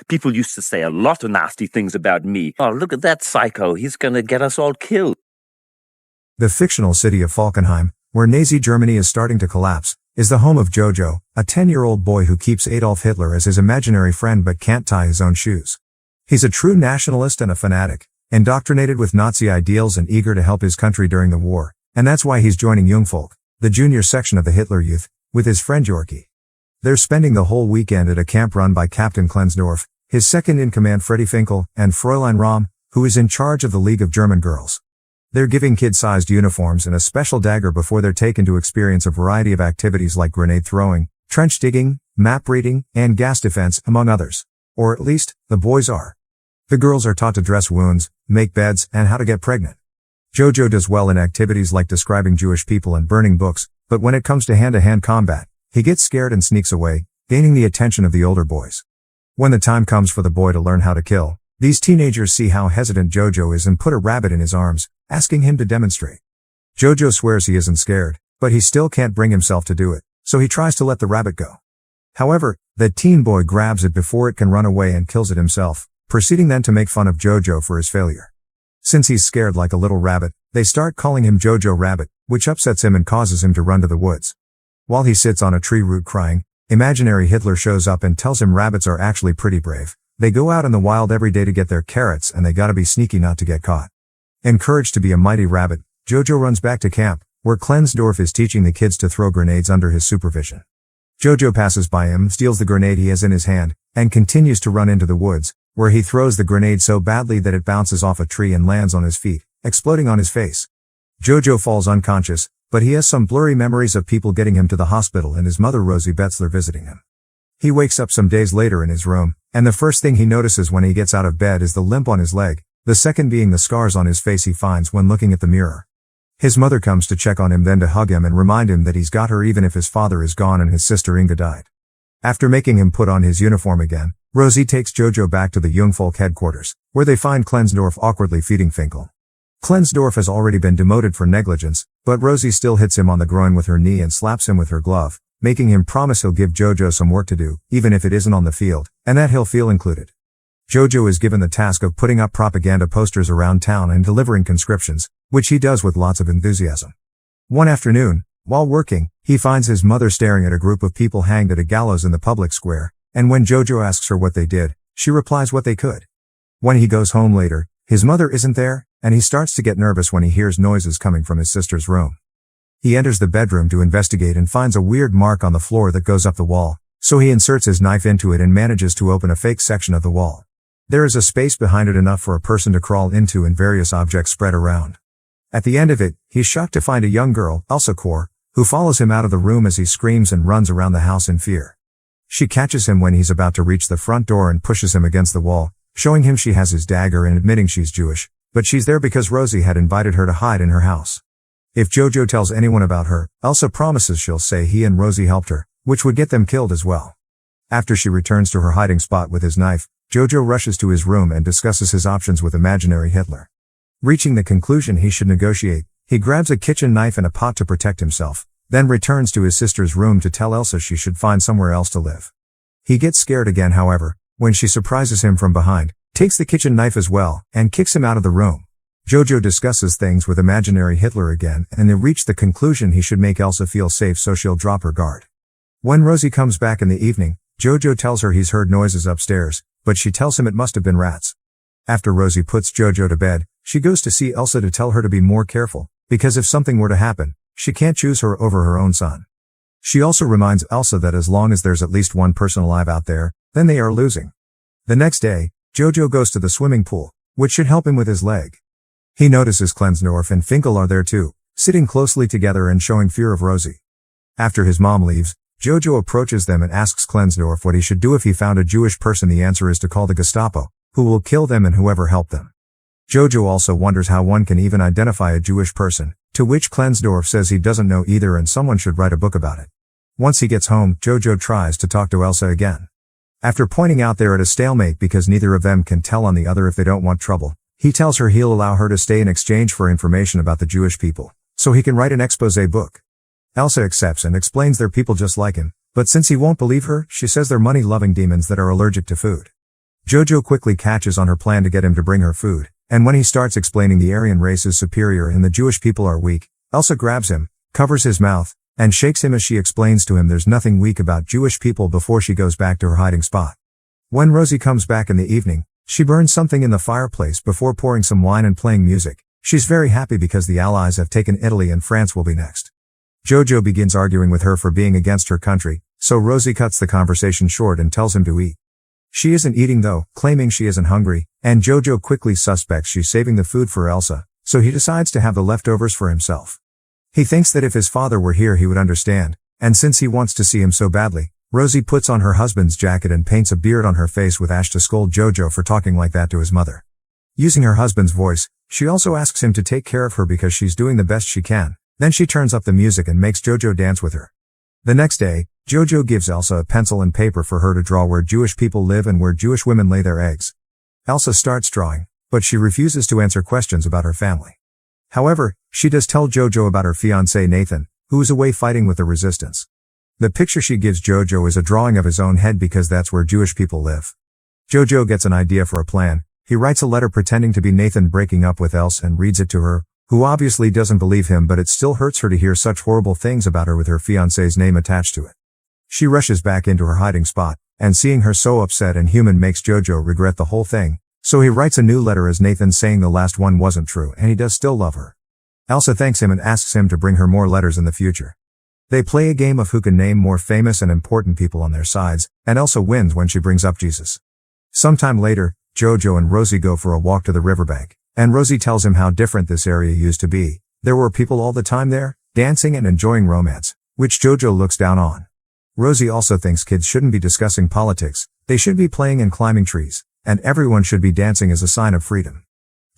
People used to say a lot of nasty things about me. Oh, look at that psycho. He's gonna get us all killed. The fictional city of Falkenheim, where Nazi Germany is starting to collapse, is the home of Jojo, a 10-year-old boy who keeps Adolf Hitler as his imaginary friend but can't tie his own shoes. He's a true nationalist and a fanatic, indoctrinated with Nazi ideals and eager to help his country during the war, and that's why he's joining Jungvolk, the junior section of the Hitler Youth, with his friend Yorkie. They're spending the whole weekend at a camp run by Captain Klensdorf, his second-in-command Freddie Finkel, and Fräulein Rahm, who is in charge of the League of German Girls. They're giving kid-sized uniforms and a special dagger before they're taken to experience a variety of activities like grenade throwing, trench digging, map reading, and gas defense, among others. Or at least, the boys are. The girls are taught to dress wounds, make beds, and how to get pregnant. Jojo does well in activities like describing Jewish people and burning books, but when it comes to hand-to-hand combat, he gets scared and sneaks away, gaining the attention of the older boys. When the time comes for the boy to learn how to kill, these teenagers see how hesitant Jojo is and put a rabbit in his arms, asking him to demonstrate. Jojo swears he isn't scared, but he still can't bring himself to do it, so he tries to let the rabbit go. However, the teen boy grabs it before it can run away and kills it himself, proceeding then to make fun of Jojo for his failure. Since he's scared like a little rabbit, they start calling him Jojo Rabbit, which upsets him and causes him to run to the woods. While he sits on a tree root crying, imaginary Hitler shows up and tells him rabbits are actually pretty brave. They go out in the wild every day to get their carrots and they gotta be sneaky not to get caught. Encouraged to be a mighty rabbit, Jojo runs back to camp, where Klensdorf is teaching the kids to throw grenades under his supervision. Jojo passes by him, steals the grenade he has in his hand, and continues to run into the woods, where he throws the grenade so badly that it bounces off a tree and lands on his feet, exploding on his face. Jojo falls unconscious, but he has some blurry memories of people getting him to the hospital and his mother Rosie Betzler visiting him. He wakes up some days later in his room, and the first thing he notices when he gets out of bed is the limp on his leg, the second being the scars on his face he finds when looking at the mirror. His mother comes to check on him, then to hug him and remind him that he's got her even if his father is gone and his sister Inga died. After making him put on his uniform again, Rosie takes Jojo back to the Jungvolk headquarters, where they find Klensdorf awkwardly feeding Finkel. Klensdorf has already been demoted for negligence, but Rosie still hits him on the groin with her knee and slaps him with her glove, making him promise he'll give Jojo some work to do, even if it isn't on the field, and that he'll feel included. Jojo is given the task of putting up propaganda posters around town and delivering conscriptions, which he does with lots of enthusiasm. One afternoon, while working, he finds his mother staring at a group of people hanged at a gallows in the public square, and when Jojo asks her what they did, she replies what they could. When he goes home later, his mother isn't there, and he starts to get nervous when he hears noises coming from his sister's room. He enters the bedroom to investigate and finds a weird mark on the floor that goes up the wall, so he inserts his knife into it and manages to open a fake section of the wall. There is a space behind it enough for a person to crawl into and various objects spread around. At the end of it, he's shocked to find a young girl, Elsa Kor, who follows him out of the room as he screams and runs around the house in fear. She catches him when he's about to reach the front door and pushes him against the wall, showing him she has his dagger and admitting she's Jewish, but she's there because Rosie had invited her to hide in her house. If Jojo tells anyone about her, Elsa promises she'll say he and Rosie helped her, which would get them killed as well. After she returns to her hiding spot with his knife, Jojo rushes to his room and discusses his options with imaginary Hitler. Reaching the conclusion he should negotiate, he grabs a kitchen knife and a pot to protect himself, then returns to his sister's room to tell Elsa she should find somewhere else to live. He gets scared again, however, when she surprises him from behind, takes the kitchen knife as well, and kicks him out of the room. Jojo discusses things with imaginary Hitler again, and they reach the conclusion he should make Elsa feel safe so she'll drop her guard. When Rosie comes back in the evening, Jojo tells her he's heard noises upstairs, but she tells him it must have been rats. After Rosie puts Jojo to bed, she goes to see Elsa to tell her to be more careful, because if something were to happen, she can't choose her over her own son. She also reminds Elsa that as long as there's at least one person alive out there, then they are losing. The next day, Jojo goes to the swimming pool, which should help him with his leg. He notices Klensdorf and Finkel are there too, sitting closely together and showing fear of Rosie. After his mom leaves, Jojo approaches them and asks Klensdorf what he should do if he found a Jewish person. The answer is to call the Gestapo, who will kill them and whoever helped them. Jojo also wonders how one can even identify a Jewish person, to which Klensdorf says he doesn't know either and someone should write a book about it. Once he gets home, Jojo tries to talk to Elsa again. After pointing out they're at a stalemate because neither of them can tell on the other if they don't want trouble, he tells her he'll allow her to stay in exchange for information about the Jewish people, so he can write an exposé book. Elsa accepts and explains they're people just like him, but since he won't believe her, she says they're money-loving demons that are allergic to food. Jojo quickly catches on her plan to get him to bring her food, and when he starts explaining the Aryan race is superior and the Jewish people are weak, Elsa grabs him, covers his mouth, and shakes him as she explains to him there's nothing weak about Jewish people before she goes back to her hiding spot. When Rosie comes back in the evening, she burns something in the fireplace before pouring some wine and playing music. She's very happy because the Allies have taken Italy and France will be next. Jojo begins arguing with her for being against her country, so Rosie cuts the conversation short and tells him to eat. She isn't eating though, claiming she isn't hungry, and Jojo quickly suspects she's saving the food for Elsa, so he decides to have the leftovers for himself. He thinks that if his father were here he would understand, and since he wants to see him so badly, Rosie puts on her husband's jacket and paints a beard on her face with ash to scold Jojo for talking like that to his mother. Using her husband's voice, she also asks him to take care of her because she's doing the best she can. Then she turns up the music and makes Jojo dance with her. The next day, Jojo gives Elsa a pencil and paper for her to draw where Jewish people live and where Jewish women lay their eggs. Elsa starts drawing, but she refuses to answer questions about her family. However, she does tell Jojo about her fiancé Nathan, who is away fighting with the resistance. The picture she gives Jojo is a drawing of his own head because that's where Jewish people live. Jojo gets an idea for a plan. He writes a letter pretending to be Nathan breaking up with Elsa and reads it to her, who obviously doesn't believe him, but it still hurts her to hear such horrible things about her with her fiancé's name attached to it. She rushes back into her hiding spot, and seeing her so upset and human makes Jojo regret the whole thing, so he writes a new letter as Nathan saying the last one wasn't true and he does still love her. Elsa thanks him and asks him to bring her more letters in the future. They play a game of who can name more famous and important people on their sides, and Elsa wins when she brings up Jesus. Sometime later, Jojo and Rosie go for a walk to the riverbank, and Rosie tells him how different this area used to be. There were people all the time there, dancing and enjoying romance, which Jojo looks down on. Rosie also thinks kids shouldn't be discussing politics, they should be playing and climbing trees, and everyone should be dancing as a sign of freedom.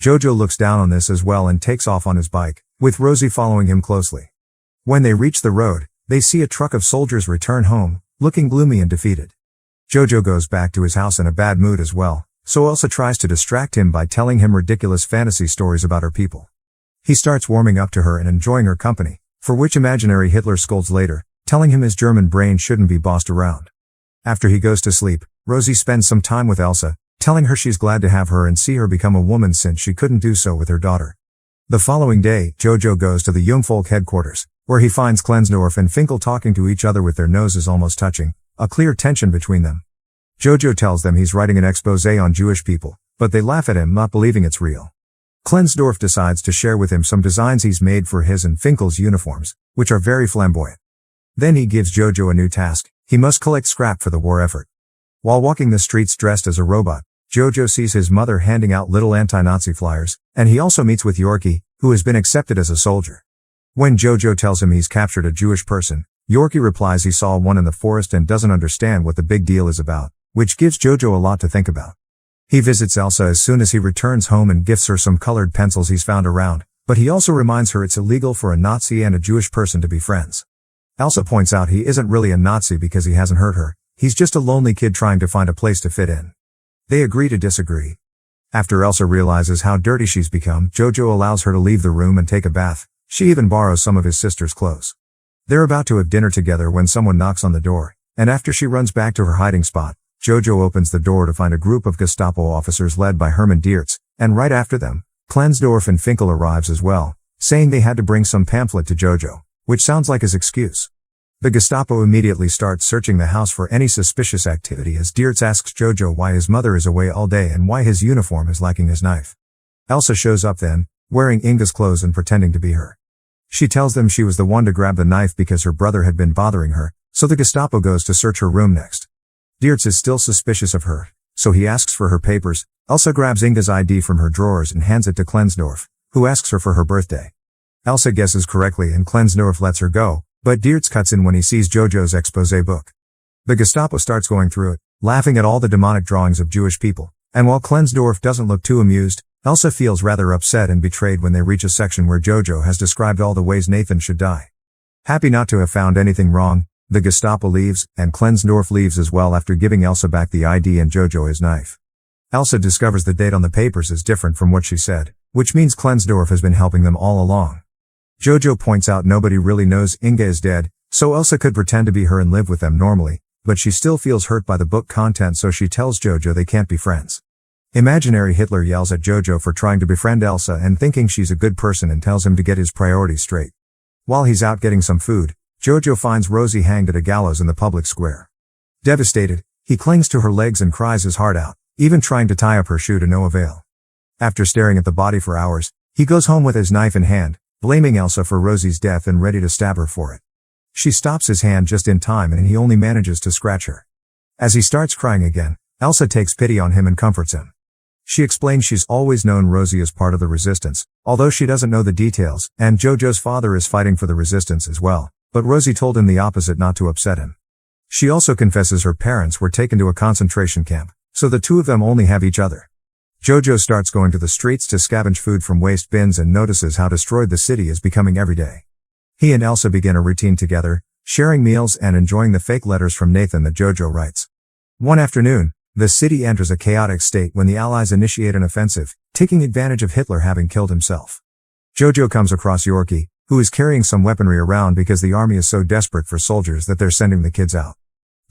Jojo looks down on this as well and takes off on his bike, with Rosie following him closely. When they reach the road, they see a truck of soldiers return home, looking gloomy and defeated. Jojo goes back to his house in a bad mood as well, so Elsa tries to distract him by telling him ridiculous fantasy stories about her people. He starts warming up to her and enjoying her company, for which imaginary Hitler scolds later, telling him his German brain shouldn't be bossed around. After he goes to sleep, Rosie spends some time with Elsa, telling her she's glad to have her and see her become a woman since she couldn't do so with her daughter. The following day, Jojo goes to the Jungvolk headquarters, where he finds Klensdorf and Finkel talking to each other with their noses almost touching, a clear tension between them. Jojo tells them he's writing an exposé on Jewish people, but they laugh at him, not believing it's real. Klensdorf decides to share with him some designs he's made for his and Finkel's uniforms, which are very flamboyant. Then he gives Jojo a new task. He must collect scrap for the war effort. While walking the streets dressed as a robot, Jojo sees his mother handing out little anti-Nazi flyers, and he also meets with Yorkie, who has been accepted as a soldier. When Jojo tells him he's captured a Jewish person, Yorkie replies he saw one in the forest and doesn't understand what the big deal is about, which gives Jojo a lot to think about. He visits Elsa as soon as he returns home and gifts her some colored pencils he's found around, but he also reminds her it's illegal for a Nazi and a Jewish person to be friends. Elsa points out he isn't really a Nazi because he hasn't hurt her, he's just a lonely kid trying to find a place to fit in. They agree to disagree. After Elsa realizes how dirty she's become, Jojo allows her to leave the room and take a bath. She even borrows some of his sister's clothes. They're about to have dinner together when someone knocks on the door, and after she runs back to her hiding spot, Jojo opens the door to find a group of Gestapo officers led by Hermann Diertz, and right after them, Klensdorf and Finkel arrives as well, saying they had to bring some pamphlet to Jojo, which sounds like his excuse. The Gestapo immediately starts searching the house for any suspicious activity as Diertz asks Jojo why his mother is away all day and why his uniform is lacking his knife. Elsa shows up then, wearing Inga's clothes and pretending to be her. She tells them she was the one to grab the knife because her brother had been bothering her, so the Gestapo goes to search her room next. Diertz is still suspicious of her, so he asks for her papers. Elsa grabs Inga's ID from her drawers and hands it to Klensdorf, who asks her for her birthday. Elsa guesses correctly and Klensdorf lets her go, but Diertz cuts in when he sees Jojo's exposé book. The Gestapo starts going through it, laughing at all the demonic drawings of Jewish people, and while Klensdorf doesn't look too amused, Elsa feels rather upset and betrayed when they reach a section where Jojo has described all the ways Nathan should die. Happy not to have found anything wrong, the Gestapo leaves, and Klensdorf leaves as well after giving Elsa back the ID and Jojo his knife. Elsa discovers the date on the papers is different from what she said, which means Klensdorf has been helping them all along. Jojo points out nobody really knows Inga is dead, so Elsa could pretend to be her and live with them normally, but she still feels hurt by the book content, so she tells Jojo they can't be friends. Imaginary Hitler yells at Jojo for trying to befriend Elsa and thinking she's a good person, and tells him to get his priorities straight. While he's out getting some food, Jojo finds Rosie hanged at a gallows in the public square. Devastated, he clings to her legs and cries his heart out, even trying to tie up her shoe to no avail. After staring at the body for hours, he goes home with his knife in hand, blaming Elsa for Rosie's death and ready to stab her for it. She stops his hand just in time, and he only manages to scratch her. As he starts crying again, Elsa takes pity on him and comforts him. She explains she's always known Rosie as part of the resistance, although she doesn't know the details, and Jojo's father is fighting for the resistance as well, but Rosie told him the opposite not to upset him. She also confesses her parents were taken to a concentration camp, so the two of them only have each other. Jojo starts going to the streets to scavenge food from waste bins and notices how destroyed the city is becoming every day. He and Elsa begin a routine together, sharing meals and enjoying the fake letters from Nathan that Jojo writes. One afternoon, the city enters a chaotic state when the Allies initiate an offensive, taking advantage of Hitler having killed himself. Jojo comes across Yorkie, who is carrying some weaponry around because the army is so desperate for soldiers that they're sending the kids out.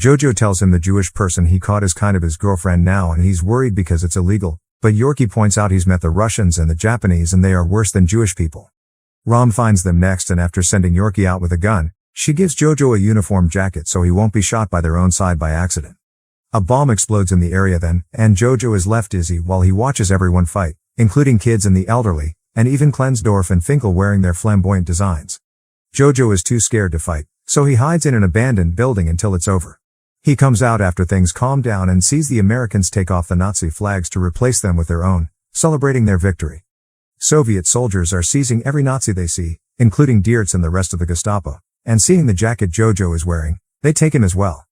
Jojo tells him the Jewish person he caught is kind of his girlfriend now, and he's worried because it's illegal, but Yorkie points out he's met the Russians and the Japanese and they are worse than Jewish people. Rom finds them next, and after sending Yorkie out with a gun, she gives Jojo a uniform jacket so he won't be shot by their own side by accident. A bomb explodes in the area then, and Jojo is left dizzy while he watches everyone fight, including kids and the elderly, and even Klensdorf and Finkel wearing their flamboyant designs. Jojo is too scared to fight, so he hides in an abandoned building until it's over. He comes out after things calm down and sees the Americans take off the Nazi flags to replace them with their own, celebrating their victory. Soviet soldiers are seizing every Nazi they see, including Diertz and the rest of the Gestapo, and seeing the jacket Jojo is wearing, they take him as well.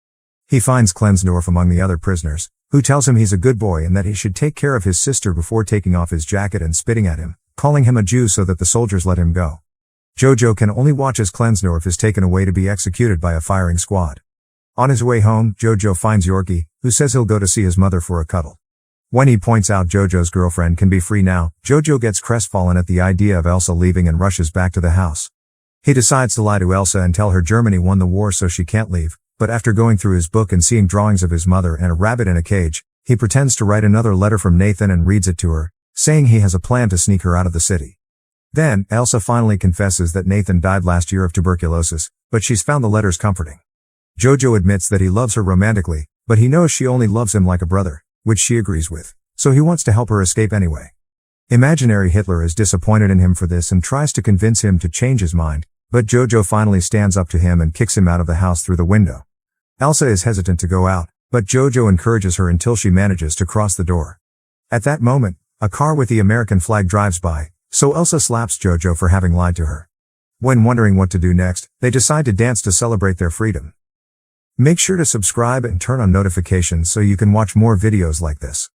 He finds Klensdorf among the other prisoners, who tells him he's a good boy and that he should take care of his sister before taking off his jacket and spitting at him, calling him a Jew so that the soldiers let him go. Jojo can only watch as Klensdorf is taken away to be executed by a firing squad. On his way home, Jojo finds Yorkie, who says he'll go to see his mother for a cuddle. When he points out Jojo's girlfriend can be free now, Jojo gets crestfallen at the idea of Elsa leaving and rushes back to the house. He decides to lie to Elsa and tell her Germany won the war so she can't leave, but after going through his book and seeing drawings of his mother and a rabbit in a cage, he pretends to write another letter from Nathan and reads it to her, saying he has a plan to sneak her out of the city. Then, Elsa finally confesses that Nathan died last year of tuberculosis, but she's found the letters comforting. Jojo admits that he loves her romantically, but he knows she only loves him like a brother, which she agrees with, so he wants to help her escape anyway. Imaginary Hitler is disappointed in him for this and tries to convince him to change his mind, but Jojo finally stands up to him and kicks him out of the house through the window. Elsa is hesitant to go out, but Jojo encourages her until she manages to cross the door. At that moment, a car with the American flag drives by, so Elsa slaps Jojo for having lied to her. When wondering what to do next, they decide to dance to celebrate their freedom. Make sure to subscribe and turn on notifications so you can watch more videos like this.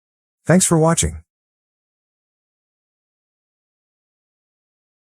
Thanks for watching.